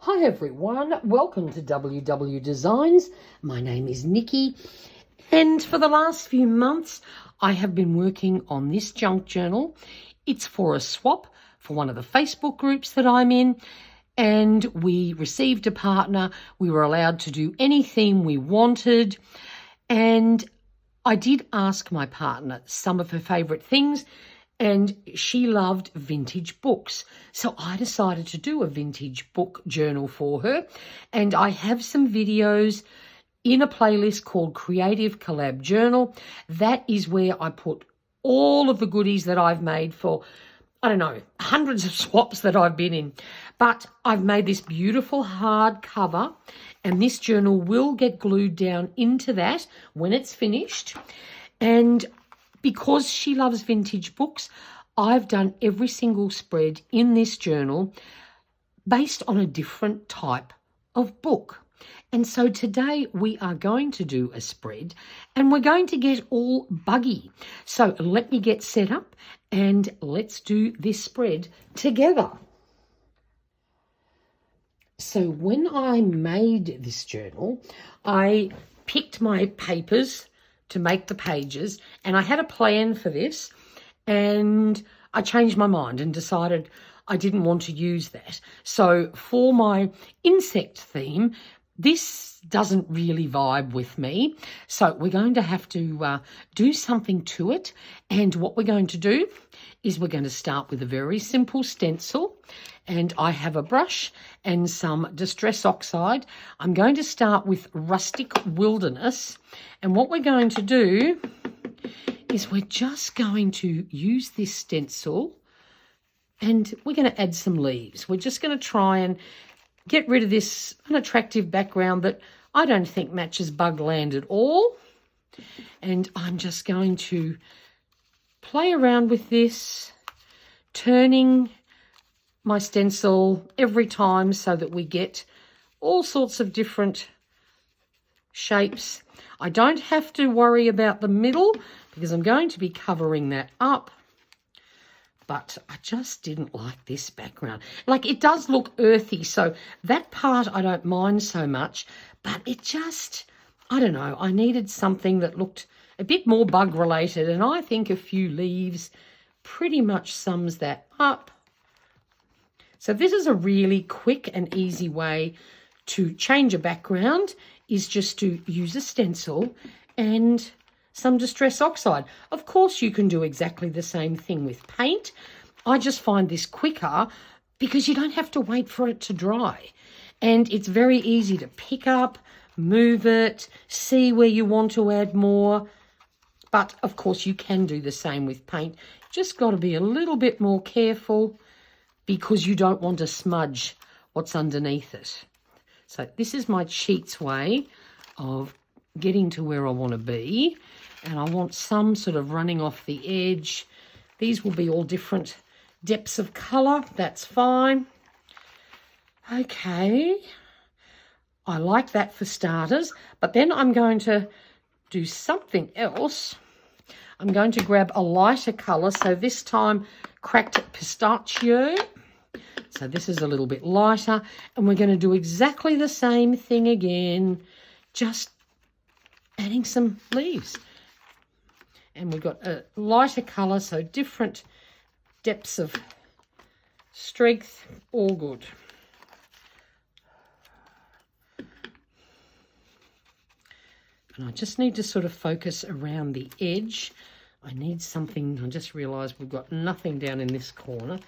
Hi everyone, welcome to WW Designs. My name is Nikki, and for the last few months I have been working on this junk journal. It's for a swap for one of the Facebook groups that I'm in, and we received a partner. We were allowed to do any theme we wanted, and I did ask my partner some of her favourite things, and she loved vintage books. So I decided to do a vintage book journal for her, and I have some videos in a playlist called Creative Collab Journal. That is where I put all of the goodies that I've made for, I don't know, hundreds of swaps that I've been in. But I've made this beautiful hard cover, and this journal will get glued down into that when it's finished. And because she loves vintage books, I've done every single spread in this journal based on a different type of book. And so today we are going to do a spread, and we're going to get all buggy. So let me get set up and let's do this spread together. So when I made this journal, I picked my papers to make the pages, and I had a plan for this, and I changed my mind and decided I didn't want to use that. So for my insect theme, this doesn't really vibe with me. So we're going to have to do something to it. And what we're going to do is we're going to start with a very simple stencil. And I have a brush and some Distress Oxide. I'm going to start with Rustic Wilderness. And what we're going to do is we're just going to use this stencil, and we're going to add some leaves. We're just going to try and get rid of this unattractive background that I don't think matches Bugland at all. And I'm just going to play around with this, turning my stencil every time so that we get all sorts of different shapes. I don't have to worry about the middle because I'm going to be covering that up. But I just didn't like this background. Like, it does look earthy, so that part I don't mind so much, but it just, I don't know, I needed something that looked a bit more bug related, and I think a few leaves pretty much sums that up. So this is a really quick and easy way to change a background, is just to use a stencil and some Distress Oxide. Of course, you can do exactly the same thing with paint. I just find this quicker because you don't have to wait for it to dry. And it's very easy to pick up, move it, see where you want to add more. But, of course, you can do the same with paint. Just got to be a little bit more careful because you don't want to smudge what's underneath it. So this is my cheat's way of getting to where I want to be. And I want some sort of running off the edge. These will be all different depths of colour. That's fine. Okay. I like that for starters. But then I'm going to do something else. I'm going to grab a lighter colour. So this time, Cracked Pistachio. So this is a little bit lighter. And we're going to do exactly the same thing again. Just adding some leaves. And we've got a lighter colour, so different depths of strength, all good. And I just need to sort of focus around the edge. I need something, I just realised we've got nothing down in this corner.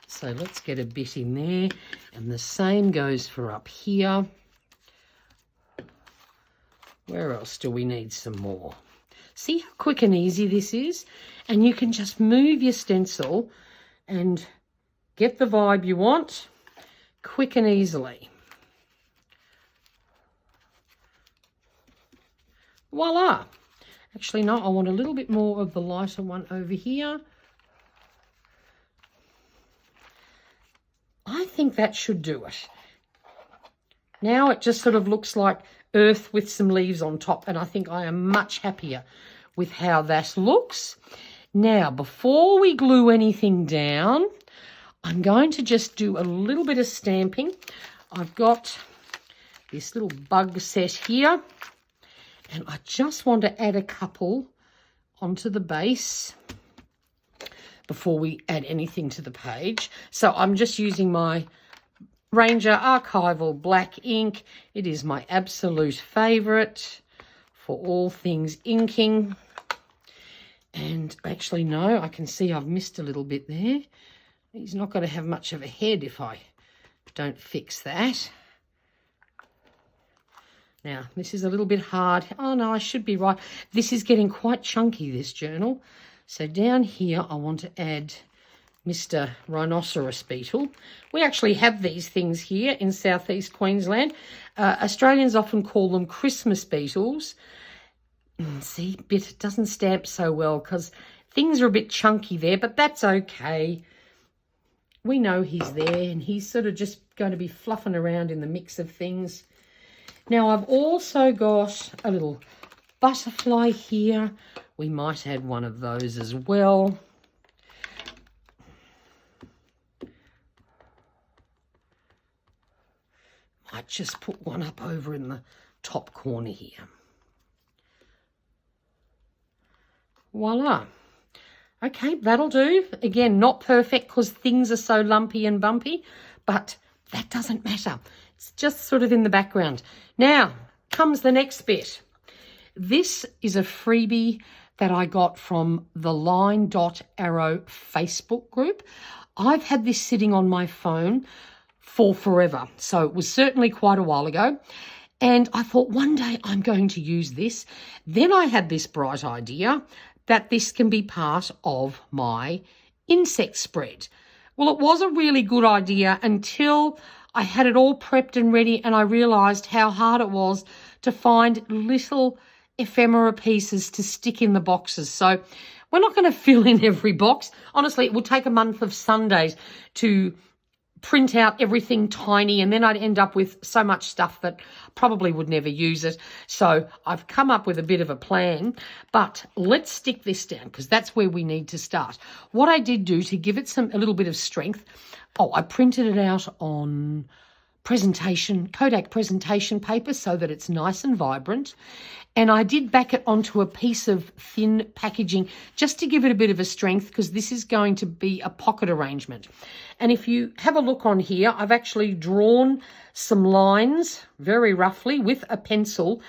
So let's get a bit in there. And the same goes for up here. Where else do we need some more? See how quick and easy this is? And you can just move your stencil and get the vibe you want quick and easily. Voila! Actually, no, I want a little bit more of the lighter one over here. I think that should do it. Now it just sort of looks like earth with some leaves on top, and I think I am much happier with how that looks. Now, before we glue anything down, I'm going to just do a little bit of stamping. I've got this little bug set here, and I just want to add a couple onto the base before we add anything to the page. So I'm just using my Ranger Archival black ink. It is my absolute favourite for all things inking. And actually, no, I can see I've missed a little bit there. He's not going to have much of a head if I don't fix that. Now, this is a little bit hard. Oh, no, I should be right. This is getting quite chunky, this journal. So down here, I want to add Mr. Rhinoceros beetle. We actually have these things here in southeast Queensland. Australians often call them Christmas beetles. See, it doesn't stamp so well because things are a bit chunky there, but that's okay. We know he's there and he's sort of just going to be fluffing around in the mix of things. Now, I've also got a little butterfly here. We might add one of those as well. Might just put one up over in the top corner here. Voila. Okay, that'll do. Again, not perfect because things are so lumpy and bumpy, but that doesn't matter. It's just sort of in the background. Now comes the next bit. This is a freebie that I got from the Line.Arrow Facebook group. I've had this sitting on my phone for forever, so it was certainly quite a while ago. And I thought one day I'm going to use this. Then I had this bright idea that this can be part of my insect spread. Well, it was a really good idea until I had it all prepped and ready and I realised how hard it was to find little ephemera pieces to stick in the boxes. So we're not going to fill in every box. Honestly, it would take a month of Sundays to print out everything tiny, and then I'd end up with so much stuff that probably would never use it. So I've come up with a bit of a plan, but let's stick this down because that's where we need to start. What I did do to give it a little bit of strength, I printed it out on Kodak presentation paper so that it's nice and vibrant. And I did back it onto a piece of thin packaging just to give it a bit of a strength because this is going to be a pocket arrangement. And if you have a look on here, I've actually drawn some lines very roughly with a pencil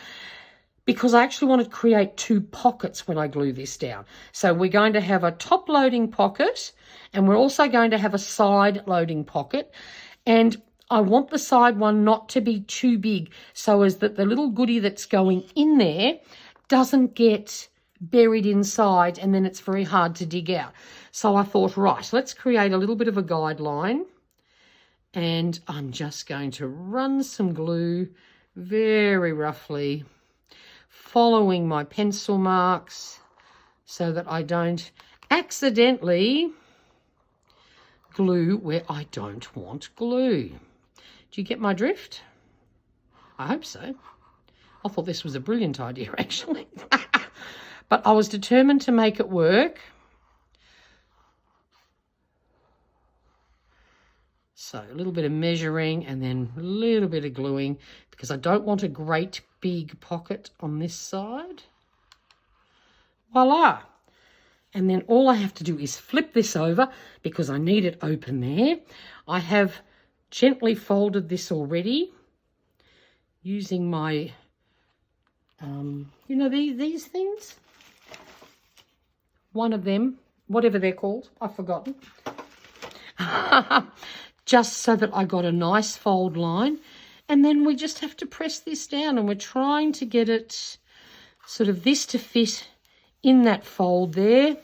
because I actually want to create two pockets when I glue this down. So we're going to have a top loading pocket and we're also going to have a side loading pocket. And I want the side one not to be too big so as that the little goodie that's going in there doesn't get buried inside and then it's very hard to dig out. So I thought, right, let's create a little bit of a guideline and I'm just going to run some glue very roughly, following my pencil marks so that I don't accidentally glue where I don't want glue. Do you get my drift? I hope so. I thought this was a brilliant idea, actually. But I was determined to make it work. So a little bit of measuring and then a little bit of gluing because I don't want a great big pocket on this side. Voila. And then all I have to do is flip this over because I need it open there. I have gently folded this already using my, these things. One of them, whatever they're called, I've forgotten. Just so that I got a nice fold line. And then we just have to press this down and we're trying to get it sort of this to fit in that fold there.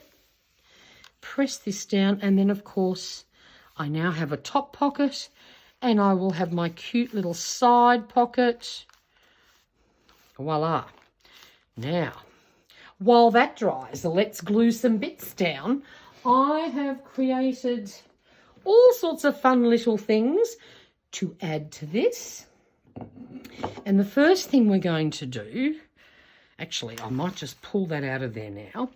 Press this down and then, of course, I now have a top pocket and I will have my cute little side pocket. Voila. Now, while that dries, let's glue some bits down. I have created all sorts of fun little things to add to this. And the first thing we're going to do, actually, I might just pull that out of there now.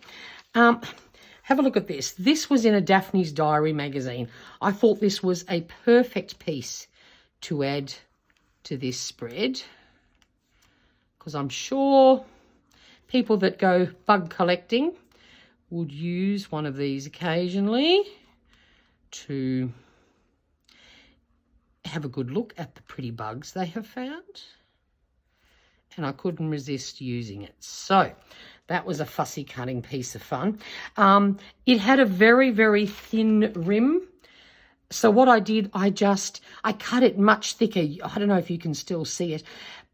Have a look at this. This was in a Daphne's Diary magazine. I thought this was a perfect piece to add to this spread, because I'm sure people that go bug collecting would use one of these occasionally to have a good look at the pretty bugs they have found. And I couldn't resist using it. So that was a fussy cutting piece of fun. It had a very, very thin rim. So what I did, I cut it much thicker. I don't know if you can still see it,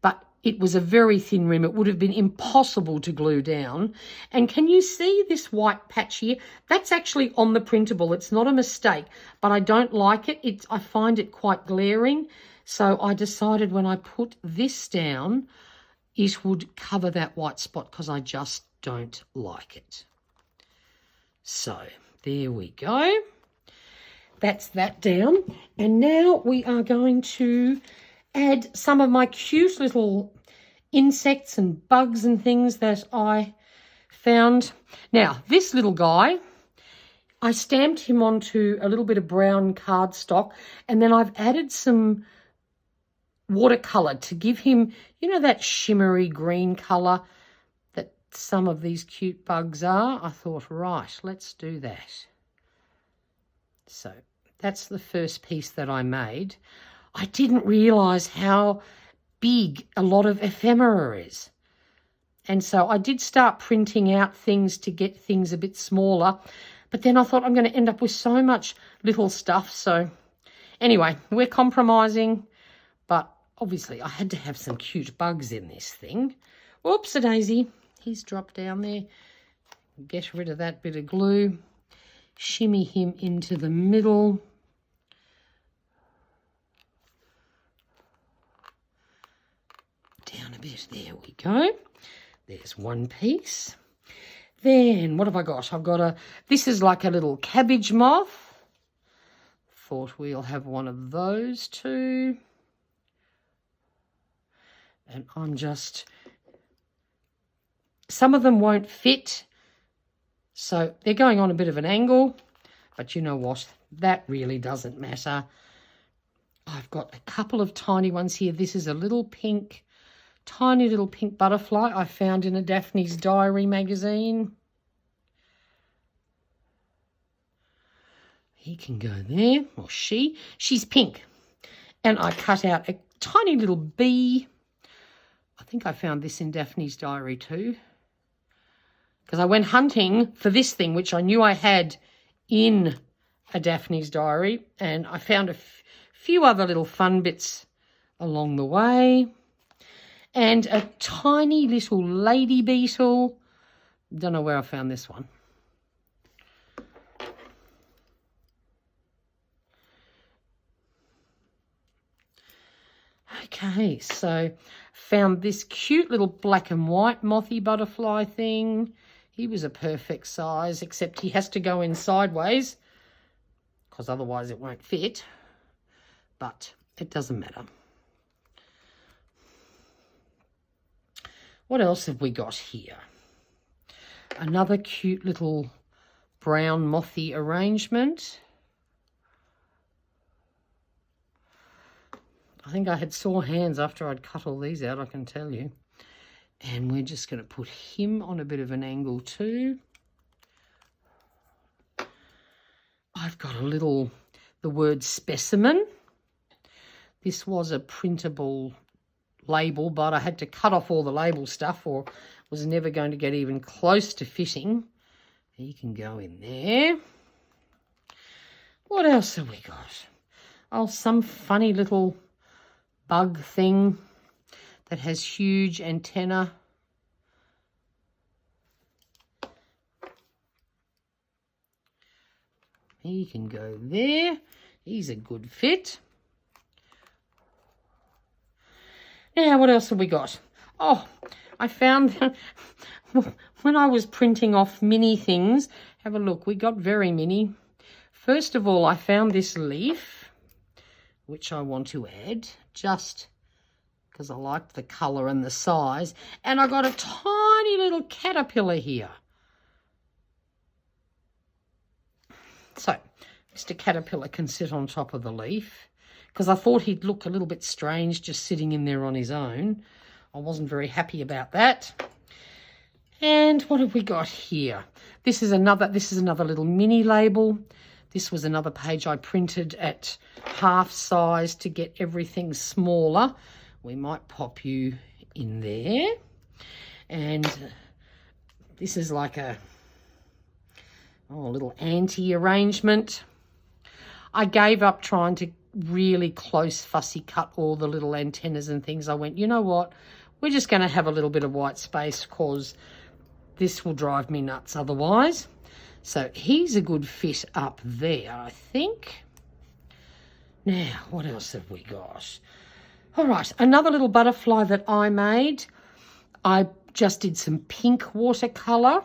but it was a very thin rim. It would have been impossible to glue down. And can you see this white patch here? That's actually on the printable. It's not a mistake, but I don't like it. I find it quite glaring. So I decided when I put this down, it would cover that white spot because I just don't like it. So there we go. That's that down. And now we are going to add some of my cute little insects and bugs and things that I found. Now, this little guy, I stamped him onto a little bit of brown cardstock, and then I've added some watercolour to give him, you know, that shimmery green colour that some of these cute bugs are. I thought, right, let's do that. So that's the first piece that I made. I didn't realise how big a lot of ephemera is. And so I did start printing out things to get things a bit smaller. But then I thought I'm going to end up with so much little stuff. So anyway, we're compromising. But obviously I had to have some cute bugs in this thing. Whoops-a-daisy. He's dropped down there. Get rid of that bit of glue. Shimmy him into the middle. Down a bit. There we go. There's one piece. Then what have I got? I've got this is like a little cabbage moth. Thought we'll have one of those too. And I'm just, some of them won't fit. So they're going on a bit of an angle, but you know what? That really doesn't matter. I've got a couple of tiny ones here. This is a little pink, tiny little pink butterfly I found in a Daphne's Diary magazine. He can go there, or she's pink. And I cut out a tiny little bee. I think I found this in Daphne's Diary too. Because I went hunting for this thing, which I knew I had in a Daphne's Diary. And I found a few other little fun bits along the way. And a tiny little lady beetle. Don't know where I found this one. Okay, so found this cute little black and white mothy butterfly thing. He was a perfect size, except he has to go in sideways because otherwise it won't fit. But it doesn't matter. What else have we got here? Another cute little brown mothy arrangement. I think I had sore hands after I'd cut all these out, I can tell you. And we're just going to put him on a bit of an angle too. I've got a little, the word specimen. This was a printable label, but I had to cut off all the label stuff or was never going to get even close to fitting. He can go in there. What else have we got? Oh, some funny little bug thing that has huge antenna. He can go there. He's a good fit. Now, what else have we got? Oh, I found when I was printing off mini things, have a look, we got very mini. First of all, I found this leaf, which I want to add, just because I like the colour and the size. And I got a tiny little caterpillar here. So, Mr. Caterpillar can sit on top of the leaf because I thought he'd look a little bit strange just sitting in there on his own. I wasn't very happy about that. And what have we got here? This is another little mini label. This was another page I printed at half size to get everything smaller. We might pop you in there. And this is like a little anti-arrangement. I gave up trying to really close fussy cut all the little antennas and things. I went, you know what? We're just going to have a little bit of white space because this will drive me nuts otherwise. So he's a good fit up there, I think. Now, what else have we got? All right, another little butterfly that I made. I just did some pink watercolour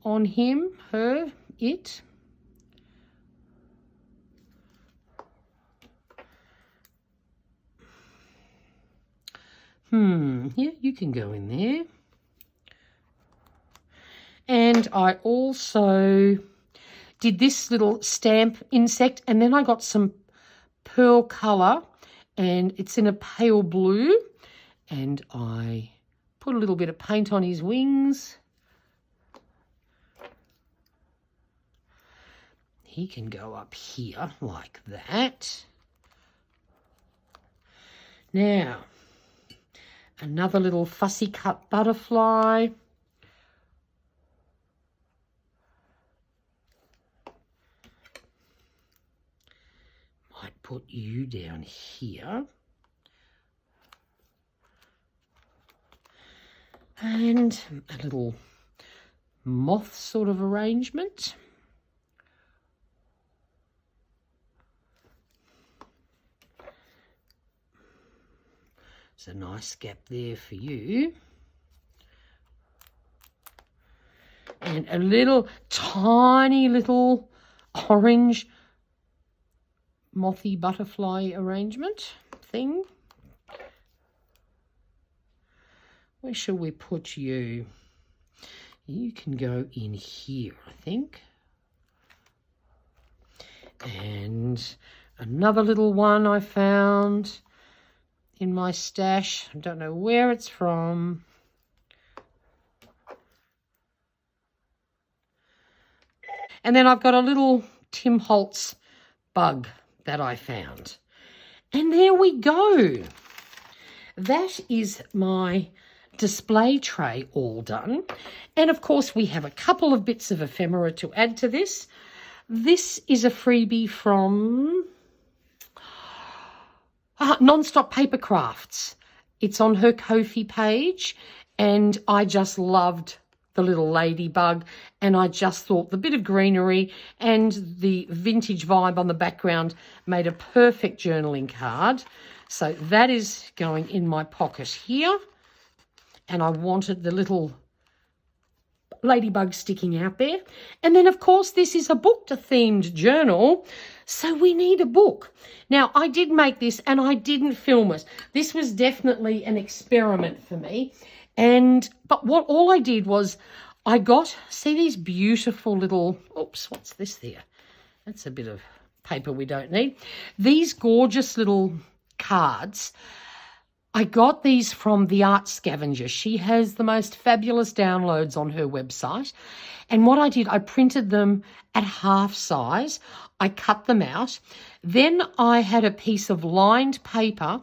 on him, her, it. Yeah, you can go in there. And I also did this little stamp insect, and then I got some pearl colour, and it's in a pale blue, and I put a little bit of paint on his wings. He can go up here like that. Now, another little fussy cut butterfly. Might put you down here. And a little moth sort of arrangement. There's a nice gap there for you. And a little tiny little orange mothy butterfly arrangement thing. Where shall we put you? You can go in here, I think. And another little one I found in my stash. I don't know where it's from. And then I've got a little Tim Holtz bug that I found. And there we go. That is my display tray all done. And of course we have a couple of bits of ephemera to add to this. This is a freebie from Non-Stop Paper Crafts. It's on her Ko-fi page, and I just loved the little ladybug, and I just thought the bit of greenery and the vintage vibe on the background made a perfect journaling card. So that is going in my pocket here, and I wanted the little ladybug sticking out there. And then of course this is a book themed journal, so we need a book. Now I did make this and I didn't film it. This was definitely an experiment for me. But what all I did was I got, see these beautiful little, oops, what's this there? That's a bit of paper we don't need. These gorgeous little cards. I got these from the Art Scavenger. She has the most fabulous downloads on her website. And what I did, I printed them at half size. I cut them out. Then I had a piece of lined paper,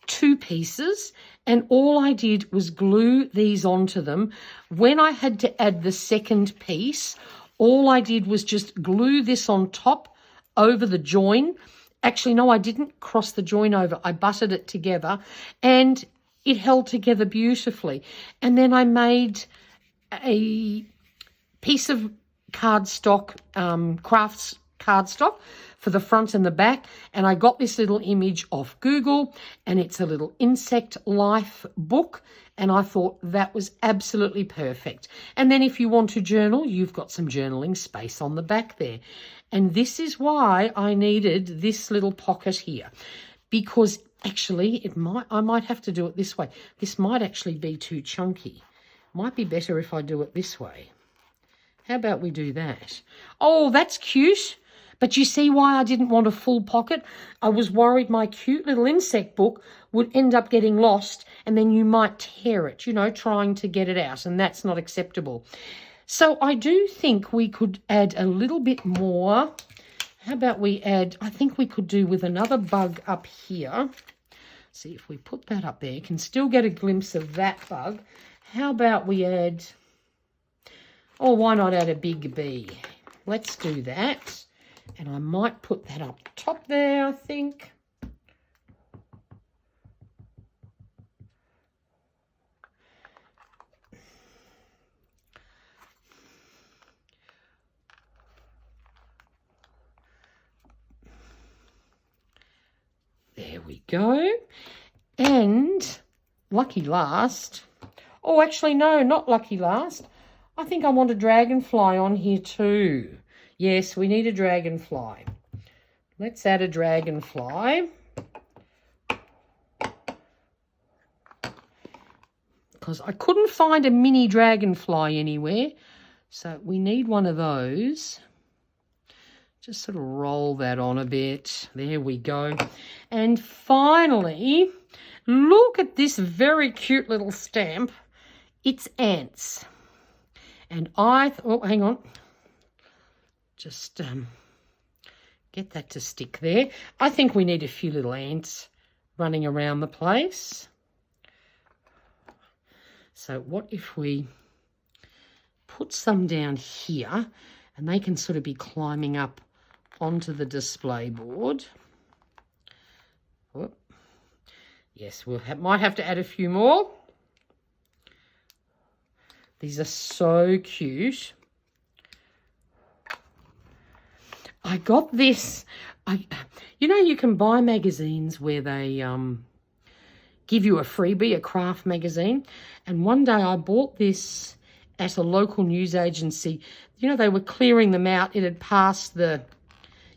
2 pieces, and all I did was glue these onto them. When I had to add the second piece, all I did was just glue this on top over the join. Actually, no, I didn't cross the join over. I buttered it together and it held together beautifully. And then I made a piece of cardstock, crafts cardstock for the front and the back. And I got this little image off Google, and it's a little insect life book. And I thought that was absolutely perfect. And then if you want to journal, you've got some journaling space on the back there. And this is why I needed this little pocket here, because actually I might have to do it this way. This might actually be too chunky. Might be better if I do it this way. How about we do that? Oh, that's cute. But you see why I didn't want a full pocket? I was worried my cute little insect book would end up getting lost and then you might tear it, you know, trying to get it out, and that's not acceptable. So I do think we could add a little bit more. How about we add, I think we could do with another bug up here. See if we put that up there, you can still get a glimpse of that bug. How about we add, oh, why not add a big bee? Let's do that. And I might put that up top there, I think. There we go. And lucky last. Oh, actually, no, not lucky last. I think I want a dragonfly on here too. Yes, we need a dragonfly. Let's add a dragonfly. Because I couldn't find a mini dragonfly anywhere. So we need one of those. Just sort of roll that on a bit. There we go. And finally, look at this very cute little stamp. It's ants. And oh, hang on. Just get that to stick there. I think we need a few little ants running around the place. So what if we put some down here and they can sort of be climbing up onto the display board. Whoop. Yes, might have to add a few more. These are so cute. I got this. You know, you can buy magazines where they give you a freebie, a craft magazine. And one day I bought this at a local news agency. You know, they were clearing them out. It had passed the,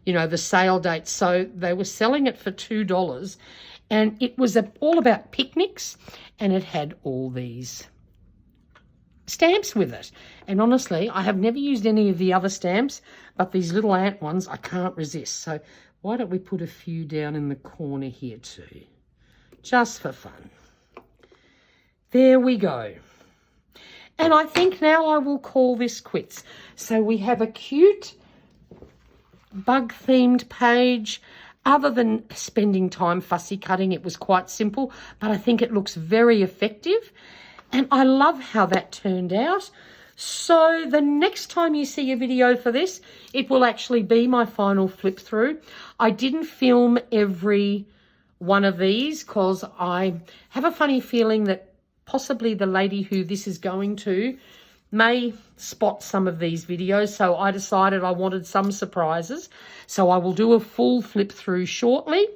you know, the sale date. So they were selling it for $2. And it was all about picnics. And it had all these stamps with it. And honestly, I have never used any of the other stamps, but these little ant ones, I can't resist. So why don't we put a few down in the corner here too, just for fun. There we go. And I think now I will call this quits. So we have a cute bug-themed page. Other than spending time fussy cutting, it was quite simple, but I think it looks very effective. And I love how that turned out. So the next time you see a video for this, it will actually be my final flip through. I didn't film every one of these because I have a funny feeling that possibly the lady who this is going to may spot some of these videos. So I decided I wanted some surprises. So I will do a full flip through shortly.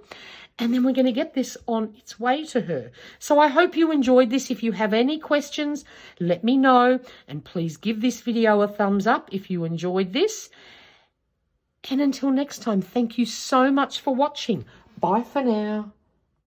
And then we're going to get this on its way to her. So I hope you enjoyed this. If you have any questions, let me know. And please give this video a thumbs up if you enjoyed this. And until next time, thank you so much for watching. Bye for now.